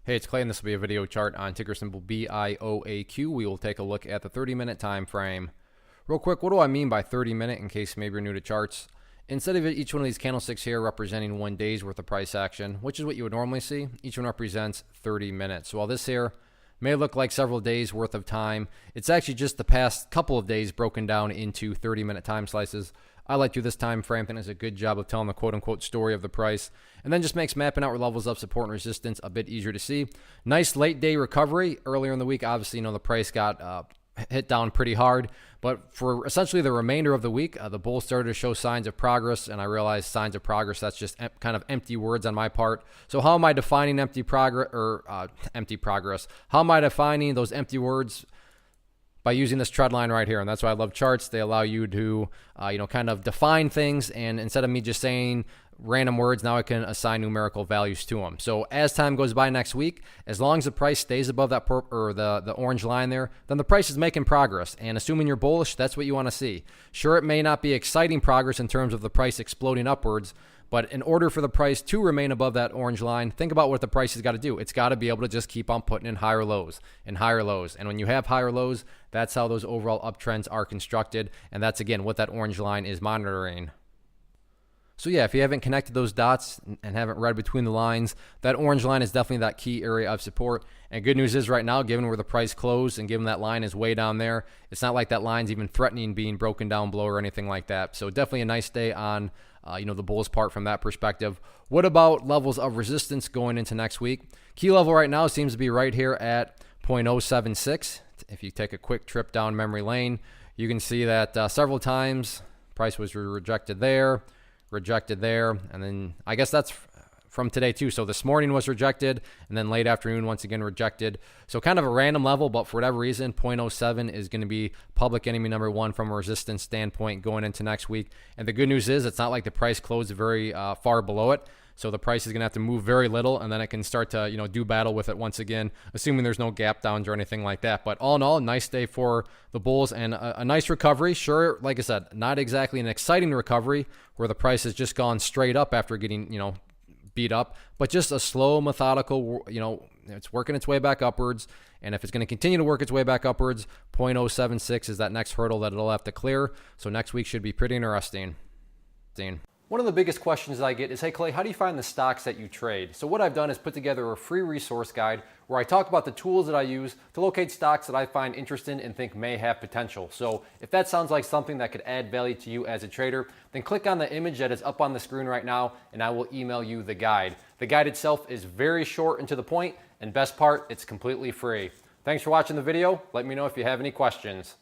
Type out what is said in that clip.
Hey, it's Clay, and this will be a video chart on ticker symbol BIOAQ. We will take a look at the 30-minute time frame. Real quick, what do I mean by 30-minute in case maybe you're new to charts? Instead of each one of these candlesticks here representing 1 day's worth of price action, which is what you would normally see, each one represents 30 minutes. So while this here may look like several days worth of time, it's actually just the past couple of days broken down into 30-minute time slices. I like to do this time frame. I think it's a good job of telling the quote-unquote story of the price, and then just makes mapping out where levels of support and resistance a bit easier to see. Nice late day recovery earlier in the week. Obviously, the price got hit down pretty hard, but for essentially the remainder of the week, the bulls started to show signs of progress, and I realized signs of progress, that's just kind of empty words on my part. So how am I defining empty progress, or empty progress? How am I defining those empty words? By using this trend line right here. And that's why I love charts. They allow you to, kind of define things. And instead of me just saying random words, now I can assign numerical values to them. So as time goes by next week, as long as the price stays above that the orange line there, then the price is making progress. And assuming you're bullish, that's what you want to see. Sure, it may not be exciting progress in terms of the price exploding upwards, but in order for the price to remain above that orange line, think about what the price has got to do. It's got to be able to just keep on putting in higher lows and higher lows. And when you have higher lows, that's how those overall uptrends are constructed. And that's, again, what that orange line is monitoring. So yeah, if you haven't connected those dots and haven't read between the lines, that orange line is definitely that key area of support. And good news is right now, given where the price closed and given that line is way down there, it's not like that line's even threatening being broken down below or anything like that. So definitely a nice day on the bulls part from that perspective. What about levels of resistance going into next week? Key level right now seems to be right here at 0.076. If you take a quick trip down memory lane, you can see that several times price was rejected there, and then I guess that's from today too. So this morning was rejected, and then late afternoon once again rejected. So kind of a random level, but for whatever reason, 0.07 is going to be public enemy number one from a resistance standpoint going into next week. And the good news is it's not like the price closed very far below it. So the price is going to have to move very little, and then it can start to do battle with it once again, assuming there's no gap downs or anything like that. But all in all, nice day for the bulls and a nice recovery. Sure, like I said, not exactly an exciting recovery where the price has just gone straight up after getting beat up, but just a slow, methodical, it's working its way back upwards. And if it's going to continue to work its way back upwards, 0.076 is that next hurdle that it'll have to clear. So next week should be pretty interesting. One of the biggest questions I get is, hey Clay, how do you find the stocks that you trade? So what I've done is put together a free resource guide where I talk about the tools that I use to locate stocks that I find interesting and think may have potential. So if that sounds like something that could add value to you as a trader, then click on the image that is up on the screen right now and I will email you the guide. The guide itself is very short and to the point, and best part, it's completely free. Thanks for watching the video. Let me know if you have any questions.